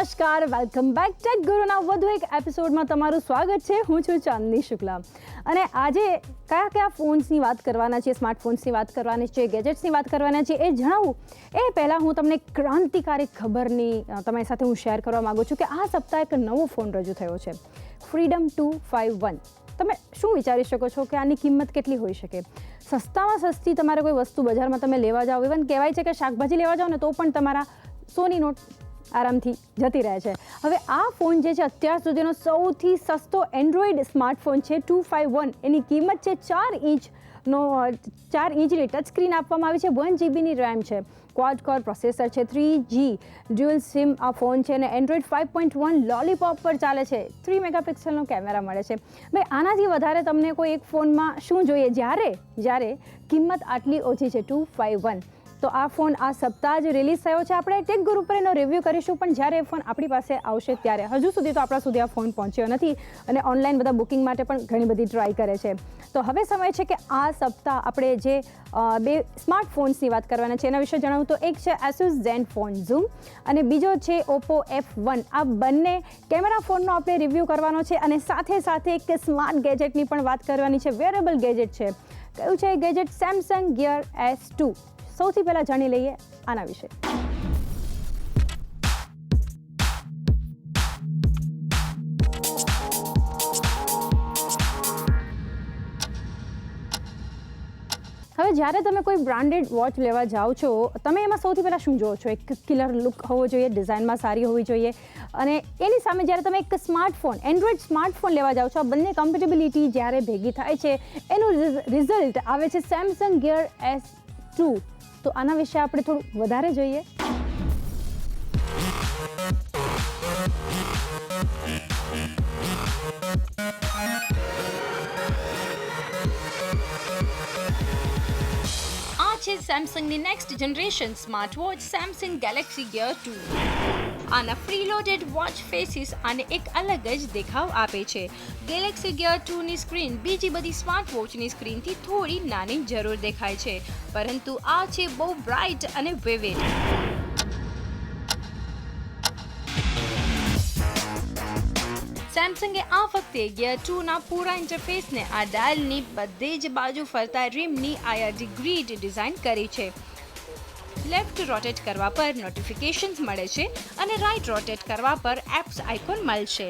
નમસ્કાર, welcome back tech ગુરુના વધુ એક એપિસોડમાં તમારું સ્વાગત છે. હું છું ચાંદની શુક્લા અને આજે કયા ફોન્સની વાત કરવાના છે, સ્માર્ટફોન્સની વાત કરવાની છે, ગેજેટ્સની વાત કરવાના છે એ જણાવું એ પહેલાં હું તમને ક્રાંતિકારી ખબરની તમારી સાથે હું શેર કરવા માગું છું કે આ સપ્તાહે એક નવો ફોન રજૂ થયો છે, ફ્રીડમ 251. તમે શું વિચારી શકો છો કે આની કિંમત કેટલી હોઈ શકે? સસ્તામાં સસ્તી તમારે કોઈ વસ્તુ બજારમાં તમે લેવા જાઓ, ઇવન કહેવાય છે કે શાકભાજી લેવા જાઓ ને તો પણ તમારા 100ની નોટ આરામથી જતી રહે છે. હવે આ ફોન જે છે અત્યાર સુધીનો સૌથી સસ્તો એન્ડ્રોઈડ સ્માર્ટફોન છે 251. એની કિંમત છે 4 ઇંચની ટચ સ્ક્રીન આપવામાં આવી છે, 1 GBની રેમ છે, ક્વાડ કોર પ્રોસેસર છે, 3G ડ્યુઅલ સિમ આ ફોન છે અને એન્ડ્રોઈડ 5.1 લોલીપોપ પર ચાલે છે, 3 મેગાપિક્સલનો કેમેરા મળે છે. ભાઈ આનાથી વધારે તમને કોઈ એક ફોનમાં શું જોઈએ જ્યારે કિંમત આટલી ઓછી છે 251. તો આ ફોન આ સપ્તાહ જ રિલીઝ થયો છે. આપણે ટેક ગુરુ પર એનો રિવ્યૂ કરીશું, પણ જ્યારે એ ફોન આપણી પાસે આવશે ત્યારે. હજુ સુધી તો આપણા સુધી આ ફોન પહોંચ્યો નથી અને ઓનલાઈન બધા બુકિંગ માટે પણ ઘણી બધી ટ્રાય કરે છે. તો હવે સમય છે કે આ સપ્તાહ આપણે જે બે સ્માર્ટફોન્સની વાત કરવાના છે એના વિશે જણાવું તો એક છે Asus ZenFone Zoom અને બીજો છે Oppo F1. આ બંને કેમેરા ફોનનો આપણે રિવ્યૂ કરવાનો છે અને સાથે એક સ્માર્ટ ગેજેટની પણ વાત કરવાની છે, વેરેબલ ગેજેટ છે. કયું છે એ ગેજેટ? Samsung gear S2. સૌથી પહેલાં જાણી લઈએ આના વિશે. હવે જ્યારે તમે કોઈ બ્રાન્ડેડ વોચ લેવા જાઓ છો, તમે એમાં સૌથી પહેલાં શું જુઓ છો? એક કિલર લુક હોવો જોઈએ, ડિઝાઇનમાં સારી હોવી જોઈએ અને એની સામે જ્યારે તમે એક સ્માર્ટફોન, એન્ડ્રોઈડ સ્માર્ટફોન લેવા જાઓ છો, આ બંને કમ્પેટેબિલિટી જ્યારે ભેગી થાય છે એનું રિઝલ્ટ આવે છે સેમસંગ ગિયર S2. તો આના વિશે આપણે થોડું વધારે જોઈએ. આ છે સેમસંગની next generation smart watch Samsung Galaxy Gear 2. આના ફ્રીલોડેડ વોચ ફેસીસ આને એક અલગ જ દેખાવ આપે છે. ગેલેક્સી ગિયર 2ની સ્ક્રીન બીજી બધી સ્માર્ટ વોચની સ્ક્રીનથી થોડી નાની જરૂર દેખાય છે, પરંતુ આ છે બહુ બ્રાઇટ અને વિવિડ. સેમસંગે આ વખતે ગિયર 2ના પૂરા ઇન્ટરફેસને આ ડાયલની બધી જ બાજુ ફરતા રિમની આયર્ડ ગ્રીડ ડિઝાઇન કરી છે. લેફ્ટ રોટેટ કરવા પર નોટિફિકેશન્સ મળે છે અને રાઇટ રોટેટ કરવા પર એપ્સ આઇકોન મળશે.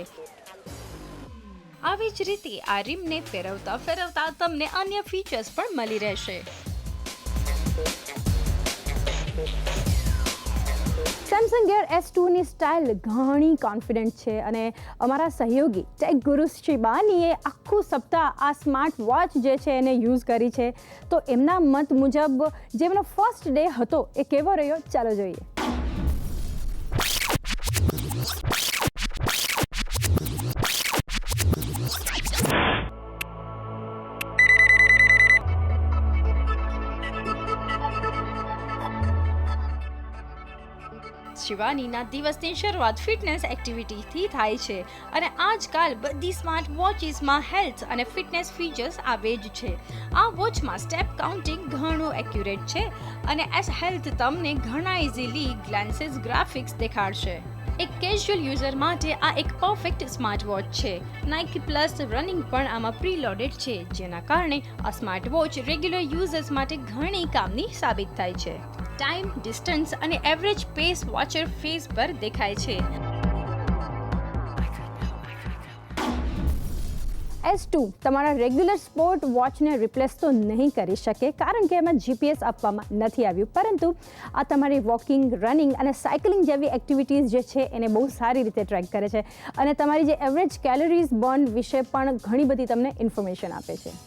આવી જ રીતે આ રિમને ફેરવતા તમને અન્ય ફીચર્સ પણ મળી રહેશે. સેમસંગ ગિયર S2ની સ્ટાઇલ ઘણી કોન્ફિડન્ટ છે અને અમારા સહયોગી ટેક ગુરુ શિબાનીએ આખું સપ્તાહ આ સ્માર્ટ વોચ જે છે એને યુઝ કરી છે. તો એમના મત મુજબ જેમનો ફર્સ્ટ ડે હતો એ કેવો રહ્યો, ચાલો જોઈએ. શિવાનીના દિવસની શરૂઆત ફિટનેસ એક્ટિવિટીથી થાય છે અને આજકાલ બધી સ્માર્ટ વોચીસમાં હેલ્થ અને ફિટનેસ ફીચર્સ આવે જ છે. આ વોચમાં સ્ટેપ કાઉન્ટિંગ ઘણું એક્યુરેટ છે અને હેલ્થ તમને ઘણા ઇઝીલી ગ્લેન્સીસ ગ્રાફિક્સ દેખાડશે. એક કેઝ્યુઅલ યુઝર માટે આ એક પરફેક્ટ સ્માર્ટ વોચ છે. નાઇકી પ્લસ રનિંગ પણ આમાં પ્રીલોડેડ છે, જેના કારણે આ સ્માર્ટ વોચ રેગ્યુલર યુઝર્સ માટે ઘણી કામની સાબિત થાય છે. ટાઈમ, ડિસ્ટન્સ અને એવરેજ પેસ વોચર ફેસ પર દેખાય છે. S2 તમારા રેગ્યુલર સ્પોર્ટ વોચને રિપ્લેસ તો નહીં કરી શકે કારણ કે એમાં GPS આપવામાં નથી આવ્યું, પરંતુ આ તમારી વોકિંગ, રનિંગ અને સાયકલિંગ જેવી એક્ટિવિટીઝ જે છે એને બહુ સારી રીતે ટ્રેક કરે છે અને તમારી જે એવરેજ કેલરીઝ બર્ન વિશે પણ ઘણી બધી તમને ઇન્ફોર્મેશન આપે છે.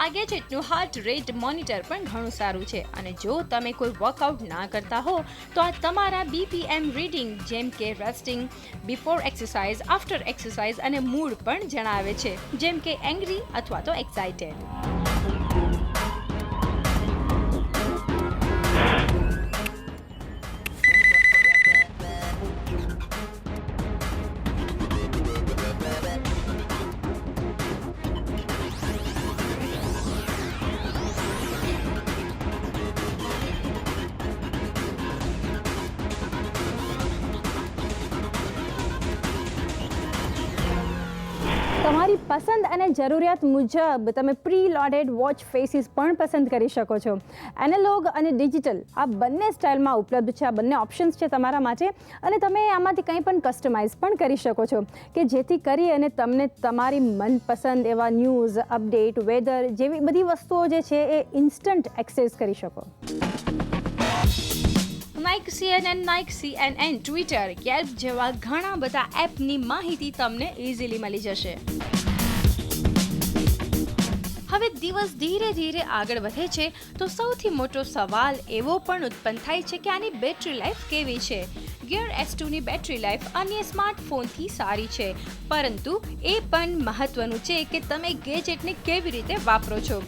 આ ગેજેટનું હાર્ટ રેટ મોનિટર પણ ઘણું સારું છે અને જો તમે કોઈ વર્કઆઉટ ના કરતા હો તો આ તમારા BPM રીડિંગ જેમ કે resting, before exercise, after exercise અને મૂડ પણ જણાવે છે, જેમ કે એંગ્રી અથવા તો એક્સાઇટેડ. તમારી પસંદ અને જરૂરિયાત મુજબ તમે પ્રી લોડેડ વોચ ફેસીસ પણ પસંદ કરી શકો છો. એનાલોગ અને ડિજિટલ આ બંને સ્ટાઇલમાં ઉપલબ્ધ છે. આ બંને ઓપ્શન્સ છે તમારા માટે અને તમે આમાંથી કંઈ પણ કસ્ટમાઇઝ પણ કરી શકો છો કે જેથી કરી અને તમને તમારી મનપસંદ એવા ન્યૂઝ, અપડેટ, વેધર જેવી બધી વસ્તુઓ જે છે એ ઇન્સ્ટન્ટ એક્સેસ કરી શકો. Nike CNN, Nike CNN, Twitter, Gallup જેવા ઘણા બધા એપની માહિતી તમને ઇઝીલી મળી જશે. હવે દિવસ ધીરે ધીરે આગળ વધે છે તો સૌથી મોટો સવાલ એવો પણ ઉત્પન્ન થાય છે કે આની બેટરી લાઈફ કેવી છે. ગિયર S2ની બેટરી લાઈફ અન્ય સ્માર્ટફોનથી સારી છે, પરંતુ એ પણ મહત્વનું છે કે તમે ગેજેટને કેવી રીતે વાપરો છો.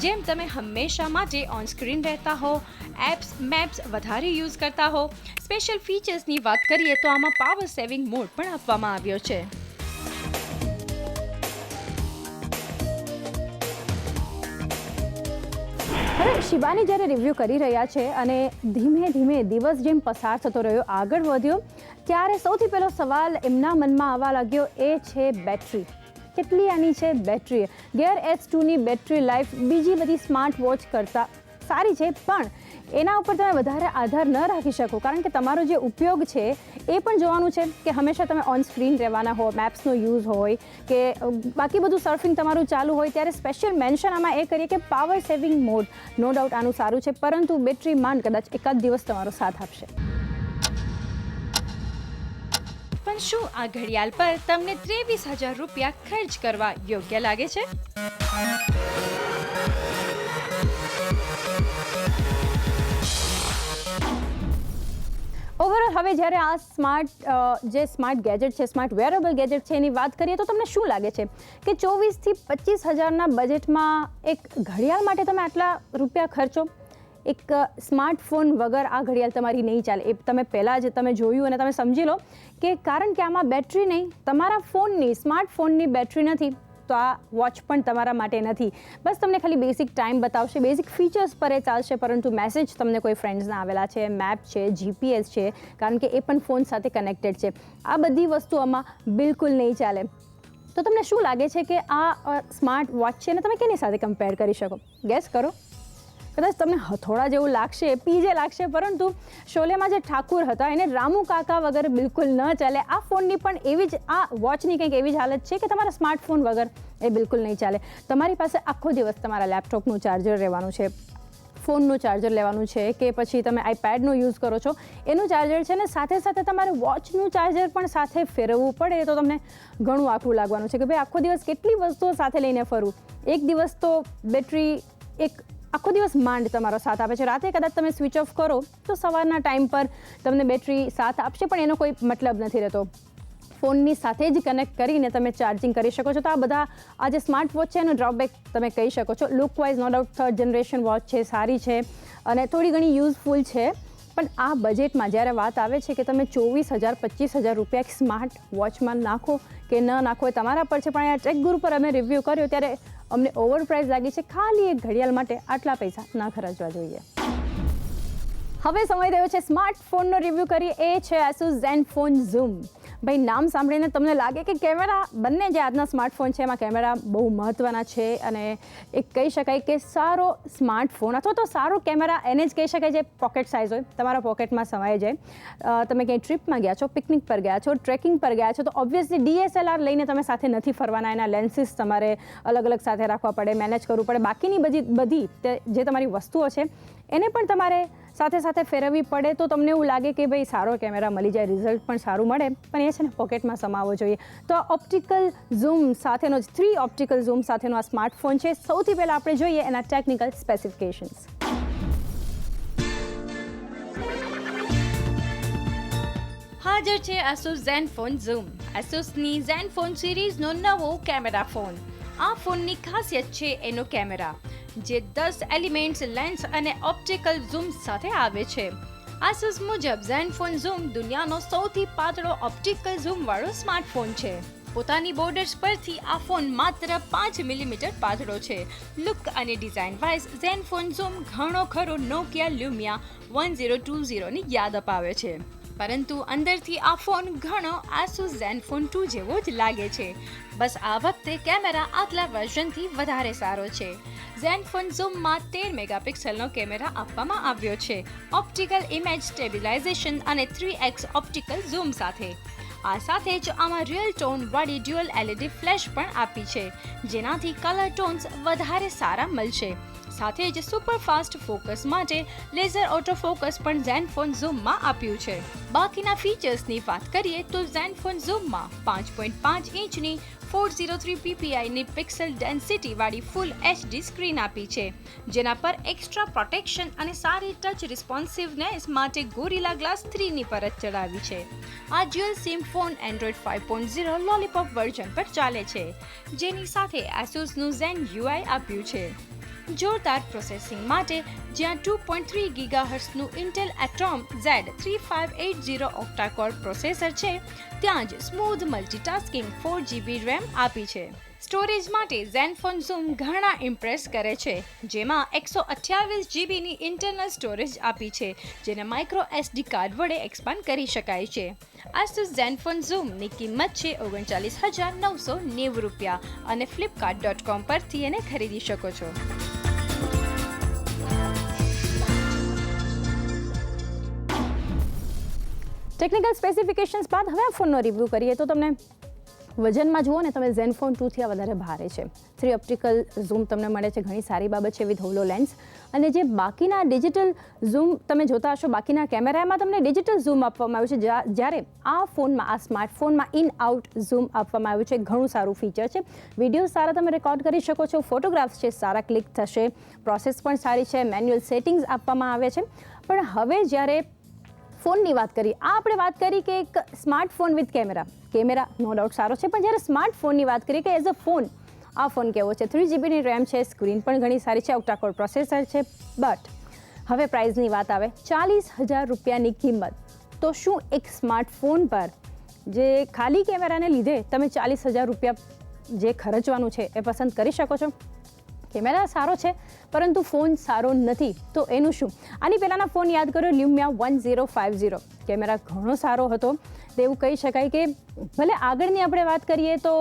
જેમ તમે હંમેશા માટે ઓન સ્ક્રીન રહેતા હો, એપ્સ, મેપ્સ વધારે યુઝ કરતા હો, સ્પેશિયલ ફીચર્સની વાત કરીએ તો આમાં પાવર સેવિંગ મોડ પણ આપવામાં આવ્યો છે. હવે શિવાની જ્યારે રિવ્યૂ કરી રહ્યા છે અને ધીમે ધીમે દિવસ જેમ પસાર થતો રહ્યો, આગળ વધ્યો, ત્યારે સૌથી પહેલો સવાલ એમના મનમાં આવવા લાગ્યો એ છે બેટરી. કેટલી આની છે બેટરી? ગિયર S2ની બેટરી લાઈફ બીજી બધી સ્માર્ટ વોચ કરતાં સારી છે, પણ એના ઉપર તમે વધારે આધાર ન રાખી શકો, કારણ કે તમારો જે ઉપયોગ છે એ પણ જોવાનું છે કે હંમેશા તમે ઓન સ્ક્રીન રહેવાના હો, મેપ્સનો યુઝ હોય કે બાકી બધું સર્ફિંગ તમારું ચાલુ હોય, ત્યારે સ્પેશિયલ મેન્શન આમાં એ કરીએ કે power saving mode. No doubt આનું સારું છે, પરંતુ બેટરી માંડ કદાચ એકાદ દિવસ તમારો સાથ આપશે. પણ શું આ ઘડિયાળ પર તમને 23,000 રૂપિયા ખર્ચ કરવા યોગ્ય લાગે છે? ઓવરઓલ હવે જ્યારે આ સ્માર્ટ ગેજેટ છે, સ્માર્ટ વેરેબલ ગેજેટ છે એની વાત કરીએ તો તમને શું લાગે છે કે 24,000 થી 25,000ના બજેટમાં એક ઘડિયાળ માટે તમે આટલા રૂપિયા ખર્ચો? એક સ્માર્ટફોન વગર આ ઘડિયાળ તમારી નહીં ચાલે. એ તમે પહેલાં જ તમે જોયું અને તમે સમજી લો કે કારણ કે આમાં બેટરી નહીં, તમારા ફોનની, સ્માર્ટફોનની બેટરી નથી, તો આ વોચ પણ તમારા માટે નથી. બસ તમને ખાલી બેઝિક ટાઈમ બતાવશે, બેઝિક ફીચર્સ પર એ ચાલશે, પરંતુ મેસેજ તમને કોઈ ફ્રેન્ડ્સના આવેલા છે, મેપ છે, GPS છે, કારણ કે એ પણ ફોન સાથે કનેક્ટેડ છે, આ બધી વસ્તુ આમાં બિલકુલ નહીં ચાલે. તો તમને શું લાગે છે કે આ સ્માર્ટ વોચ છે ને તમે કેની સાથે કમ્પેર કરી શકો? ગેસ કરો. કદાચ તમને હથોડા જેવું લાગશે, પીજે લાગશે, પરંતુ શોલેમાં જે ઠાકુર હતા એને રામુ કાકા વગર બિલકુલ ન ચાલે. આ ફોનની પણ એવી જ, આ વોચની કંઈક એવી જ હાલત છે કે તમારા સ્માર્ટફોન વગર એ બિલકુલ નહીં ચાલે. તમારી પાસે આખો દિવસ તમારા લેપટોપનું ચાર્જર રહેવાનું છે, ફોનનું ચાર્જર લેવાનું છે, કે પછી તમે આઈપેડનો યુઝ કરો છો એનું ચાર્જર છે, ને સાથે સાથે તમારે વોચનું ચાર્જર પણ સાથે ફેરવવું પડે, તો તમને ઘણું આખું લાગવાનું છે કે ભાઈ આખો દિવસ કેટલી વસ્તુઓ સાથે લઈને ફરવું. એક દિવસ તો બેટરી આખો દિવસ માંડ તમારો સાથ આપે છે. રાતે કદાચ તમે સ્વિચ ઓફ કરો તો સવારના ટાઈમ પર તમને બેટરી સાથ આપશે, પણ એનો કોઈ મતલબ નથી રહેતો. ફોનની સાથે જ કનેક્ટ કરીને તમે ચાર્જિંગ કરી શકો છો. તો આ બધા આ જે સ્માર્ટ વોચ છે એનો ડ્રોબેક તમે કહી શકો છો. Lookwise no doubt 3rd generation watch છે, સારી છે અને થોડી ઘણી યુઝફુલ છે, પણ આ બજેટમાં જ્યારે વાત આવે છે કે તમે 24,000 25,000 રૂપિયા એક સ્માર્ટ વોચમાં નાખો કે ન નાખો એ તમારા પર છે. પણ આ ટેક ગુરુ પર અમે રિવ્યૂ કર્યો ત્યારે અમને ઓવર પ્રાઇસ લાગી છે. ખાલી એક ઘડિયાળ માટે આટલા પૈસા ના ખર્ચવા જોઈએ. હવે સમય રહ્યો છે સ્માર્ટફોનનો રિવ્યૂ કરીએ. એ છે Asus ZenFone Zoom. ભાઈ નામ સાંભળીને તમને લાગે કે કેમેરા, બંને જે આજના સ્માર્ટફોન છે એમાં કેમેરા બહુ મહત્ત્વના છે અને એક કહી શકાય કે સારો સ્માર્ટફોન અથવા તો સારો કેમેરા એને જ કહી શકાય જે પોકેટ સાઇઝ હોય, તમારા પોકેટમાં સમાઈ જાય. તમે ક્યાંય ટ્રીપમાં ગયા છો, પિકનિક પર ગયા છો, ટ્રેકિંગ પર ગયા છો, તો ઓબ્વિયસલી DSLR લઈને તમે સાથે નથી ફરવાના. એના લેન્સીસ તમારે અલગ અલગ સાથે રાખવા પડે, મેનેજ કરવું પડે. બાકીની બધી જે તમારી વસ્તુઓ છે એને પણ તમારે સાથે સાથે ફેરવવી પડે. તો તમને એવું લાગે કે ભાઈ સારો કેમેરા મળી જાય, રિઝલ્ટ પણ સારું મળે, પણ એ છે ને પોકેટમાં સમાવવો જોઈએ. તો ઓપ્ટિકલ ઝૂમ સાથેનો 3 ઓપ્ટિકલ ઝૂમ સાથેનો આ સ્માર્ટફોન છે. સૌથી પહેલાં આપણે જોઈએ એના ટેકનિકલ સ્પેસિફિકેશન્સ. હાજર છે Asus ZenFone Zoom, Asusની ZenFone સિરીઝનો નવો કેમેરા ફોન. આ ફોનની ખાસિયત છે એનો કેમેરા, જે 10 એલિમેન્ટ્સ, લેન્સ અને ઓપ્ટિકલ ઝૂમ સાથે આવે છે. Asus મુજબ ZenFone Zoom દુનિયાનો સૌથી પાતળો ઓપ્ટિકલ ઝૂમ વાળો સ્માર્ટફોન છે. પોતાની બોર્ડર્સ પરથી આ ફોન માત્ર 5 મિલીમીટર પાતળો છે. લુક અને ડિઝાઇન વાઇઝ ઝેનફોન ઝૂમ ઘણો ખરો નોકિયા લ્યુમિયા 1020ની યાદ અપાવે છે, પરંતુ અંદરથી આ ફોન ઘણો આસુસ ઝેનફોન 2 જેવો જ લાગે છે. બસ આ વખતે કેમેરા આગલા વર્ઝનથી વધારે સારો છે. ઝેનફોન ઝૂમમાં 13 મેગાપિક્સલનો કેમેરા આપવામાં આવ્યો છે, ઓપ્ટિકલ ઇમેજ સ્ટેબિલાઇઝેશન અને 3x ઓપ્ટિકલ ઝૂમ સાથે. આ સાથે જ આમાં રિયલ ટોન વાળી ડ્યુઅલ LED ફ્લેશ પણ આપી છે, જેનાથી કલર ટોન્સ વધારે સારા મળશે. સાથે જ સુપર ફાસ્ટ ફોકસ માટે લેઝર ઓટો ફોકસ પણ ઝેનફોન ઝૂમમાં આપ્યું છે. બાકીના ફીચર્સની વાત કરીએ તો ઝેનફોન ઝૂમમાં 5.5 ઇંચની 403 ppiની પિક્સેલ ડેન્સિટી વાળી ફૂલ HD સ્ક્રીન આપી છે, જેના પર એક્સ્ટ્રા પ્રોટેક્શન અને સારી ટચ રિસ્પોન્સિવનેસ માટે ગોરિલા ગ્લાસ 3ની પરત ચડાવી છે. આ dual sim phone Android 5.0 lollipop version પર ચાલે છે, જેની સાથે એસુસનું ઝેન UI આપ્યું છે. જોરદાર પ્રોસેસિંગ માટે જ્યાં 2.3 ગીગાહર્ટ્ઝનું Intel atom Z3580 octa-core processor છે, ત્યાં જ સ્મૂધ મલ્ટીટાસ્કિંગ 4GB RAM આપી છે. સ્ટોરેજ માટે ઝેનફોન ઝૂમ ઘણા ઇમ્પ્રેસ કરે છે, જેમાં 128GBની ઇન્ટરનલ સ્ટોરેજ આપી છે, જેને માઇક્રો SD કાર્ડ વડે એક્સપાન્ડ કરી શકાય છે. આસુસ ઝેનફોન ઝૂમની કિંમત છે ₹39,990 અને flipkart.com પરથી એને ખરીદી શકો છો. ટેકનિકલ સ્પેસિફિકેશન્સ બાદ હવે આ ફોનનો રિવ્યૂ કરીએ તો તમને વજનમાં જુઓ ને તમે ઝેનફોન 2થી આ વધારે ભારે છે. 3 ઓપ્ટિકલ ઝૂમ તમને મળે છે, ઘણી સારી બાબત છે વિથ હોલો લેન્સ. અને જે બાકીના ડિજિટલ ઝૂમ તમે જોતા હશો, બાકીના કેમેરામાં તમને ડિજિટલ ઝૂમ આપવામાં આવ્યું છે, જ્યારે આ ફોનમાં, આ સ્માર્ટફોનમાં ઇન આઉટ ઝૂમ આપવામાં આવ્યું છે. ઘણું સારું ફીચર છે. વિડીયો સારા તમે રેકોર્ડ કરી શકો છો, ફોટોગ્રાફ્સ છે સારા ક્લિક થશે, પ્રોસેસ પણ સારી છે, મેન્યુઅલ સેટિંગ્સ આપવામાં આવે છે. પણ હવે જ્યારે ફોનની વાત કરી, આ આપણે વાત કરી કે એક smartphone with camera no doubt સારો છે, પણ જ્યારે સ્માર્ટફોનની વાત કરીએ કે એઝ અ ફોન આ ફોન કેવો છે, 3GBની રેમ છે, સ્ક્રીન પણ ઘણી સારી છે, ઓક્ટા-કોર પ્રોસેસર છે. બટ હવે પ્રાઇઝની વાત આવે, 40,000 રૂપિયાની કિંમત. તો શું એક સ્માર્ટફોન પર જે ખાલી કેમેરાને લીધે તમે 40,000 રૂપિયા જે ખર્ચવાનું છે એ પસંદ કરી શકો છો? કેમેરા સારો છે પરંતુ ફોન સારો નથી, તો એનું શું? આની પહેલાંના ફોન યાદ કરો, લ્યુમિયા 1050. કેમેરા ઘણો સારો હતો, તેવું કહી શકાય કે ભલે આગળની આપણે વાત કરીએ તો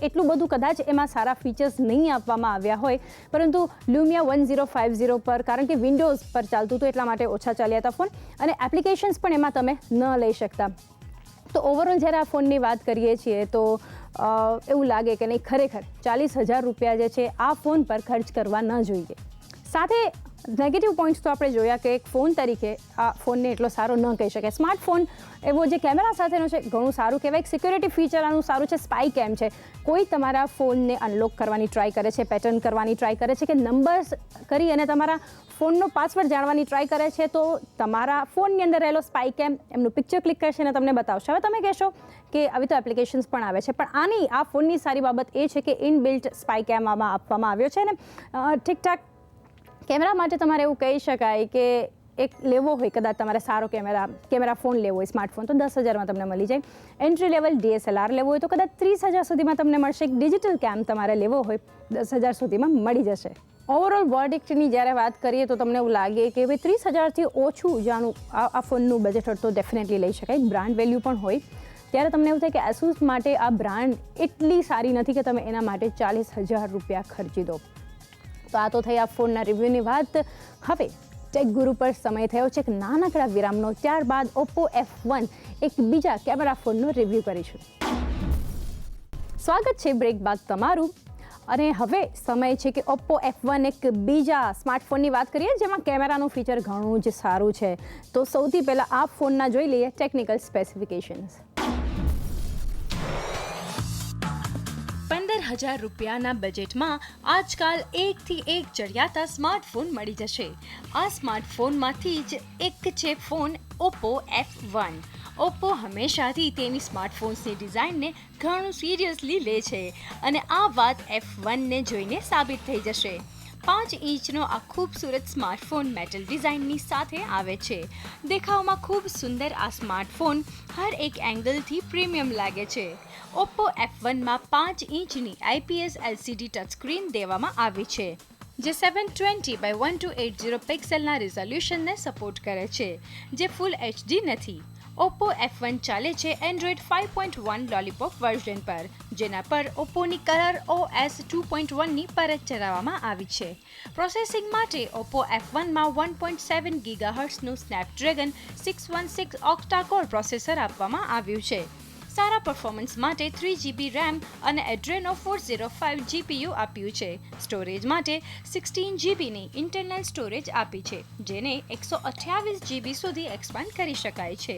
એટલું બધું કદાચ એમાં સારા ફીચર્સ નહીં આપવામાં આવ્યા હોય, પરંતુ લ્યુમિયા 1050 પર, કારણ કે વિન્ડોઝ પર ચાલતું હતું એટલા માટે ઓછા ચાલ્યા હતા ફોન, અને એપ્લિકેશન્સ પણ એમાં તમે ન લઈ શકતા. તો ઓવરઓલ જ્યારે આ ફોનની વાત કરીએ છીએ તો એવું લાગે કે નહીં, ખરેખર 40,000 રૂપિયા જે છે આ ફોન પર ખર્ચ કરવા ન જોઈએ. સાથે નેગેટિવ પોઈન્ટ્સ તો આપણે જોયા કે એક ફોન તરીકે આ ફોનને એટલો સારો ન કહી શકાય. સ્માર્ટફોન એવો જે કેમેરા સાથેનો છે ઘણું સારું કહેવાય. એક સિક્યોરિટી ફીચર આનું સારું છે, સ્પાય કેમ છે. કોઈ તમારા ફોનને અનલોક કરવાની ટ્રાય કરે છે, પેટર્ન કરવાની ટ્રાય કરે છે, કે નંબર્સ કરી અને તમારા ફોનનો પાસવર્ડ જાણવાની ટ્રાય કરે છે, તો તમારા ફોનની અંદર રહેલો સ્પાય કેમ એમનું પિક્ચર ક્લિક કરશે અને તમને બતાવશે. હવે તમે કહેશો કે આવી તો એપ્લિકેશન્સ પણ આવે છે, પણ આ ફોનની સારી બાબત એ છે કે ઇનબિલ્ટ સ્પાય કેમ આમાં આપવામાં આવ્યો છે. ને ઠીકઠાક કેમેરા માટે તમારે એવું કહી શકાય કે એક લેવો હોય, કદાચ તમારે સારો કેમેરા ફોન લેવો હોય સ્માર્ટફોન, તો 10,000માં તમને મળી જાય. એન્ટ્રી લેવલ DSLR લેવો હોય તો કદાચ 30,000 સુધીમાં તમને મળશે. એક ડિજિટલ કેમ તમારે લેવો હોય 10,000 સુધીમાં મળી જશે. ઓવરઓલ વર્ડિક્ટની જ્યારે વાત કરીએ તો તમને એવું લાગે કે ભાઈ 30,000થી ઓછું જાણું આ ફોનનું બજેટ હોય તો ડેફિનેટલી લઈ શકાય. બ્રાન્ડ વેલ્યુ પણ હોય ત્યારે તમને એવું થાય કે એસુસ માટે આ બ્રાન્ડ એટલી સારી નથી કે તમે એના માટે 40,000 રૂપિયા ખર્ચી દો. તો આ તો થઈ આ ફોનના રિવ્યૂની વાત. હવે ટેક ગુરુ પર સમય થયો છે એક નાનકડા વિરામનો, ત્યારબાદ ઓપ્પો F1 એક બીજા કેમેરા ફોનનો રિવ્યૂ કરીશું. સ્વાગત છે બ્રેક બાદ તમારું. અને હવે સમય છે કે ઓપ્પો F1 એક બીજા સ્માર્ટફોનની વાત કરીએ જેમાં કેમેરાનું ફીચર ઘણું જ સારું છે. તો સૌથી પહેલાં આ ફોનના જોઈ લઈએ ટેકનિકલ સ્પેસિફિકેશન્સ. 15,000 રૂપિયાના બજેટમાં આજકાલ એકથી એક ચડિયાતા સ્માર્ટફોન મળી જશે. આ સ્માર્ટફોનમાંથી જ એક છે ફોન ઓપ્પો F1. ઓપ્પો હંમેશાથી તેની સ્માર્ટફોન્સની ડિઝાઇનને ઘણું સિરિયસલી લે છે અને આ વાત F1ને જોઈને સાબિત થઈ જશે. 5 ઇંચનો આ ખૂબસૂરત સ્માર્ટફોન મેટલ ડિઝાઇનની સાથે આવે છે. દેખાવમાં ખૂબ સુંદર આ સ્માર્ટફોન હર એક એંગલથી પ્રીમિયમ લાગે છે. ઓપ્પો F1માં 5 ઇંચની IPS LCD ટચસ્ક્રીન દેવામાં આવી છે, જે 720x1280 પિક્સેલના રિઝોલ્યુશનને સપોર્ટ કરે છે, જે ફૂલ HD નથી. ઓપ્પો F1 ચાલે છે એન્ડ્રોઇડ 5.1 લોલીપોપ વર્ઝન પર, જેના પર ઓપ્પોની કલર OS 2.1ની પરત ચલાવવામાં આવી છે. પ્રોસેસિંગ માટે ઓપ્પો F1માં 1.7 ગીગાહર્ટ્ઝનું સ્નેપડ્રેગન 616 ઓક્ટા-કોર પ્રોસેસર આપવામાં આવ્યું છે. સારા પરફોર્મન્સ માટે 3GB RAM અને Adreno 405 GPU આપ્યું છે. સ્ટોરેજ માટે 16GBની ઇન્ટરનલ સ્ટોરેજ આપી છે, જેને 128GB સુધી એક્સપાન્ડ કરી શકાય છે.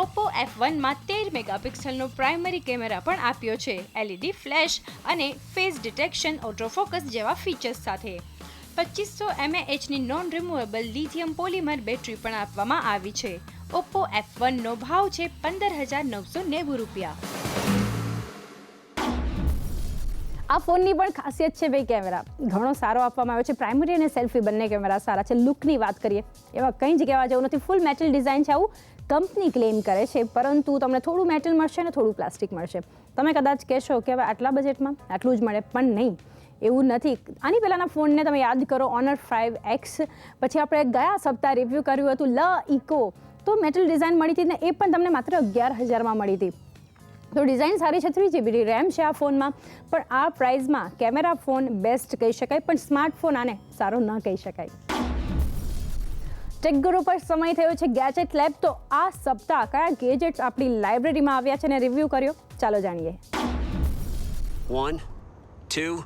ઓપ્પો F1માં 13 મેગાપિક્સલનો પ્રાઇમરી કેમેરા પણ આપ્યો છે, LED ફ્લેશ અને ફેસ ડિટેક્શન, ઓટોફોકસ જેવા ફીચર્સ સાથે. 2500 mAhની non removable lithium polymer battery પણ આપવામાં આવી છે. ઓપ્પો F1નો ભાવ છે ₹15,990. આ ફોનની પણ ખાસિયત છે ભાઈ કેમેરા ઘણો સારો આપવામાં આવ્યો છે. પ્રાઇમરી અને સેલ્ફી બંને કેમેરા સારા છે. લુકની વાત કરીએ એવા કંઈ જ કહેવા જેવું નથી. ફૂલ મેટલ ડિઝાઇન છે, આવું કંપની ક્લેમ કરે છે, પરંતુ તમને થોડું મેટલ મળશે અને થોડું પ્લાસ્ટિક મળશે. તમે કદાચ કહેશો કે હવે આટલા બજેટમાં આટલું જ મળે, પણ નહીં, એવું નથી. આની પહેલાંના ફોનને તમે યાદ કરો, Honor 5X, પછી આપણે ગયા સપ્તાહ રિવ્યૂ કર્યું હતું L-Eco, તો મેટલ ડિઝાઇન મળી હતી ને એ પણ તમને માત્ર 11,000માં મળી હતી. તો ડિઝાઇન સારી છે, 3GB RAM છે આ ફોનમાં, પણ આ પ્રાઇઝમાં કેમેરા ફોન બેસ્ટ કહી શકાય, પણ સ્માર્ટફોન આને સારો ન કહી શકાય. ટેકગુરુ પર સમય થયો છે ગેજેટ લેબ. તો આ સપ્તાહ કયા ગેજેટ્સ આપણી લાઇબ્રેરીમાં આવ્યા છે અને રિવ્યૂ કર્યો, ચાલો જાણીએ. 1, 2,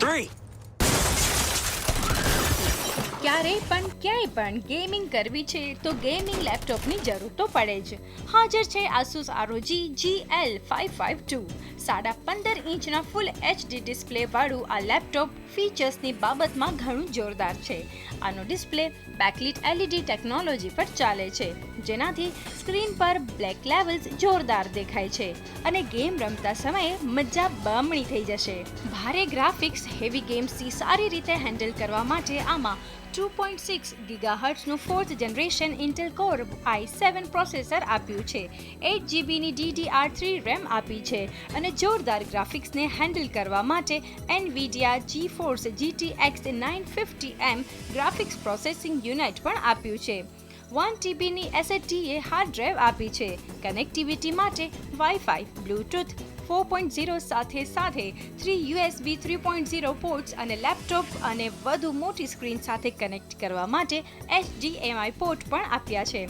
3. ક્યારેય પણ ક્યાંય પણ ગેમિંગ કરવી છે તો ગેમિંગ લેપટોપની જરૂર તો પડે જ. હાજર છે Asus ROG GL552. 15.5 ઇંચના ફૂલ HD ડિસ્પ્લેવાળું આ લેપટોપ ફીચર્સની બાબતમાં ઘણું જોરદાર છે. આનો ડિસ્પ્લે બેકલિટ LED ટેકનોલોજી પર ચાલે છે, જેનાથી સ્ક્રીન પર બ્લેક લેવલ્સ જોરદાર દેખાય છે અને ગેમ રમતા સમયે મજા બમણી થઈ જશે. ભારે ગ્રાફિક્સ, હેવી ગેમ્સથી સારી રીતે હેન્ડલ કરવા માટે આમાં 2.6 ગીગાહર્ટ્ઝનું 4th generation Intel core i7 processor આપ્યું છે, 8GBની DDR3 RAM આપી છે અને જોરદાર ગ્રાફિક્સને હેન્ડલ કરવા માટે NVIDIA GeForce GTX 950M graphics processing unit પણ આપ્યું છે. 1TBની SSD હાર્ડ ડ્રાઈવ આપી છે. કનેક્ટિવિટી માટે Wi-Fi, Bluetooth 4.0 સાથે 3 USB 3.0 પોર્ટ્સ અને લેપટોપ અને વધુ મોટી સ્ક્રીન સાથે કનેક્ટ કરવા માટે HDMI પોર્ટ પણ આપ્યા છે.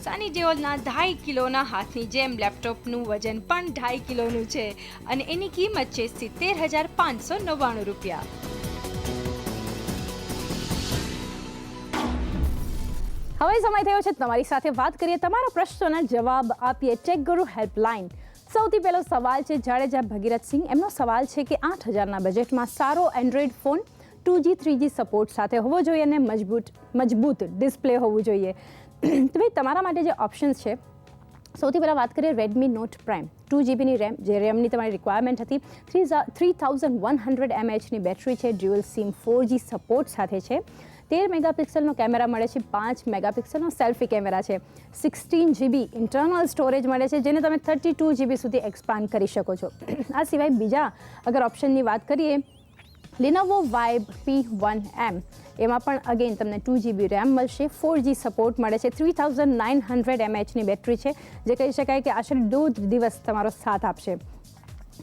સની દેઓલના 2.5 કિલોના હાથની જેમ લેપટોપનું વજન પણ 2.5 કિલોનું છે અને એની કિંમત છે ₹70,599. હવે સમય થયો છે તમારી સાથે વાત કરીએ, તમારા પ્રશ્નોના જવાબ આપીએ. ટેકગુરુ હેલ્પલાઇન. સૌથી પહેલો સવાલ છે જાડેજા ભગીરથસિંહ. એમનો સવાલ છે કે 8,000ના બજેટમાં સારો Android phone 2G 3G support સાથે હોવો જોઈએ અને મજબૂત ડિસ્પ્લે હોવું જોઈએ. તો ભાઈ તમારા માટે જે ઓપ્શન્સ છે, સૌથી પહેલાં વાત કરીએ રેડમી નોટ પ્રાઇમ. 2GBની રેમ, જે રેમની તમારી રિક્વાયરમેન્ટ હતી. 3100 mAhની બેટરી છે, ડ્યુઅલ સિમ 4G સપોર્ટ સાથે છે. 13 મેગાપિક્સલનો કેમેરા મળે છે, 5 મેગાપિક્સલનો સેલ્ફી કેમેરા છે, 16GB ઇન્ટરનલ સ્ટોરેજ મળે છે, જેને તમે 32GB સુધી એક્સપાન્ડ કરી શકો છો. આ સિવાય બીજા અગર ઓપ્શનની વાત કરીએ, Lenovo Vibe P1M, એમાં પણ અગેન તમને 2GB RAM મળશે, 4G સપોર્ટ મળે છે, 3900 mAhની બેટરી છે, જે કહી શકાય કે આશરે 1.5 દિવસ તમારો સાથ આપશે.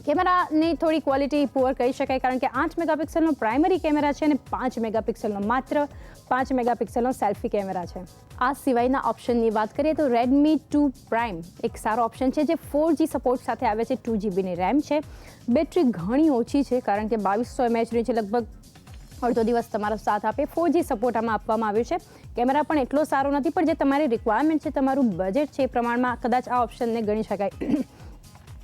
કેમેરાની થોડી ક્વોલિટી પુઅર કહી શકાય, કારણ કે 8 મેગાપિક્સલનો પ્રાઇમરી કેમેરા છે અને 5 મેગાપિક્સલનો માત્ર 5 મેગાપિક્સલનો સેલ્ફી કેમેરા છે. આ સિવાયના ઓપ્શનની વાત કરીએ તો રેડમી 2 પ્રાઇમ એક સારો ઓપ્શન છે, જે 4G સપોર્ટ સાથે આવે છે, 2GBની રેમ છે. બેટરી ઘણી ઓછી છે, કારણ કે 2200 mAhની છે, લગભગ અડધો દિવસ તમારો સાથ આપે. 4G સપોર્ટ આમાં આપવામાં આવ્યો છે. કેમેરા પણ એટલો સારો નથી, પણ જે તમારી રિક્વાયરમેન્ટ છે, તમારું બજેટ છે, એ પ્રમાણમાં કદાચ આ ઓપ્શનને ગણી શકાય.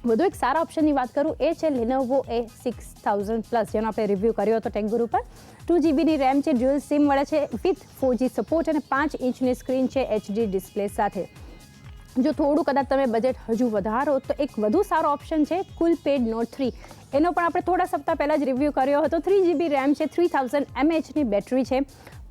વધુ એક સારા ઓપ્શનની વાત કરું, એ છે Lenovo A6000+, જેનો આપણે રિવ્યૂ કર્યો હતો ટેકગુરુ પર. 2GBની રેમ છે, ડ્યુઅલ સિમ મળે છે વિથ 4G સપોર્ટ અને 5 ઇંચની સ્ક્રીન છે HD ડિસ્પ્લે સાથે. જો થોડું કદાચ તમે બજેટ હજુ વધારો તો એક વધુ સારો ઓપ્શન છે કુલપેડ નોટ 3. એનો પણ આપણે થોડા સપ્તાહ પહેલાં જ રિવ્યૂ કર્યો હતો. 3GB રેમ છે, 3000 mAhની બેટરી છે,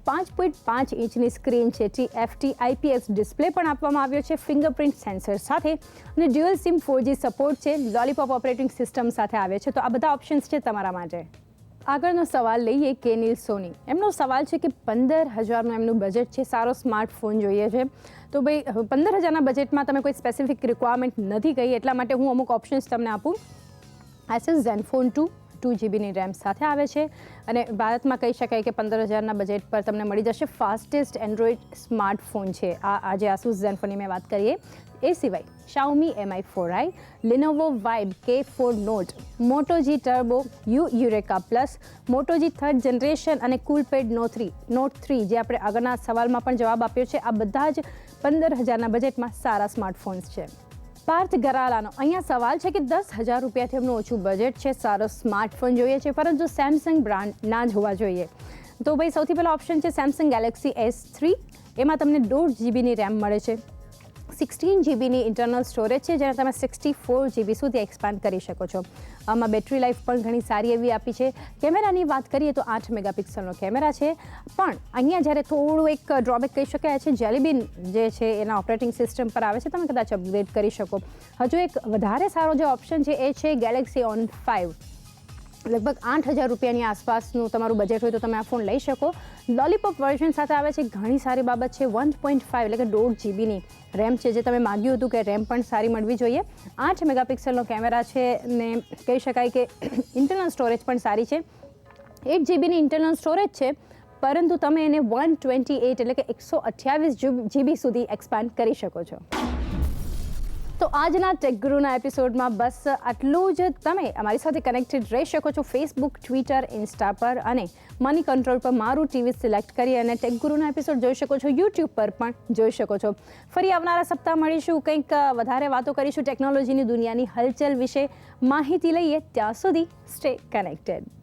5.5 ઇંચની સ્ક્રીન છે, TFT IPS ડિસ્પ્લે પણ આપવામાં આવ્યો છે ફિંગરપ્રિન્ટ સેન્સર સાથે, અને ડ્યુઅલ સિમ 4G સપોર્ટ છે, લોલીપોપ ઓપરેટિંગ સિસ્ટમ સાથે આવે છે. તો આ બધા ઓપ્શન્સ છે તમારા માટે. આગળનો સવાલ લઈએ કેનિલ સોની. એમનો સવાલ છે કે 15,000નું એમનું બજેટ છે, સારો સ્માર્ટફોન જોઈએ છે. તો ભાઈ 15,000ના બજેટમાં તમે કોઈ સ્પેસિફિક રિક્વાયરમેન્ટ નથી કહી, એટલા માટે હું અમુક ઓપ્શન્સ તમને આપું. Asus Zenfone 2GBની રેમ સાથે આવે છે, અને ભારતમાં કહી શકાય કે 15,000ના બજેટ પર તમને મળી જશે ફાસ્ટેસ્ટ એન્ડ્રોઇડ સ્માર્ટફોન છે આજે Asus Zenfoneની મેં વાત કરીએ. એ સિવાય Xiaomi Mi 4i, Lenovo Vibe K4 Note, Moto G Turbo, Eureka Plus, Moto G 3rd generation અને Coolpad Note 3 જે આપણે આગળના સવાલમાં પણ જવાબ આપ્યો છે. આ બધા જ 15,000ના બજેટમાં સારા સ્માર્ટફોન્સ છે. પાર્થ ગરાલાનો અહીંયા સવાલ છે કે 10,000 રૂપિયાથી એમનું ઓછું બજેટ છે, સારો સ્માર્ટફોન જોઈએ છે, પરંતુ સેમસંગ બ્રાન્ડ ના જ હોવા જોઈએ. તો ભાઈ સૌથી પહેલો ઓપ્શન છે સેમસંગ ગેલેક્સી S3. એમાં તમને 1.5GBની રેમ મળે છે, 16GBની ઇન્ટરનલ સ્ટોરેજ છે, જેને તમે 64GB સુધી એક્સપાન્ડ કરી શકો છો. આમાં બેટરી લાઈફ પણ ઘણી સારી એવી આપી છે. કેમેરાની વાત કરીએ તો 8 મેગાપિક્સલનો કેમેરા છે, પણ અહીંયા જ્યારે થોડું એક ડ્રોબેક કહી શકાય છે, જેલીબીન જે છે એના ઓપરેટિંગ સિસ્ટમ પર આવે છે, તમે કદાચ અપગ્રેડ કરી શકો. હજુ એક વધારે સારો જે ઓપ્શન છે એ છે ગેલેક્સી On 5. લગભગ 8,000 રૂપિયાની આસપાસનું તમારું બજેટ હોય તો તમે આ ફોન લઈ શકો. લોલીપોપ વર્ઝન સાથે આવે છે, ઘણી સારી બાબત છે. 1.5 એટલે કે 1.5GBની રેમ છે, જે તમે માગ્યું હતું કે રેમ પણ સારી મળવી જોઈએ. 8 મેગાપિક્સલનો કેમેરા છે ને કહી શકાય કે ઇન્ટરનલ સ્ટોરેજ પણ સારી છે. 8GBની ઇન્ટરનલ સ્ટોરેજ છે, પરંતુ તમે એને 128 એટલે કે 128GB સુધી એક્સપાન્ડ કરી શકો છો. તો આજના ટેક ગુરુના એપિસોડમાં બસ આટલું જ. તમે અમારી સાથે કનેક્ટેડ રહી શકો છો ફેસબુક, ટ્વિટર, ઇન્સ્ટા પર, અને મની કંટ્રોલ પર મારું ટીવી સિલેક્ટ કરી અને ટેક ગુરુના એપિસોડ જોઈ શકો છો. યુટ્યુબ પર પણ જોઈ શકો છો. ફરી આવનારા સપ્તાહ મળીશું, કંઈક વધારે વાતો કરીશું ટેકનોલોજીની દુનિયાની હલચલ વિશે માહિતી લઈએ. ત્યાં સુધી સ્ટે કનેક્ટેડ.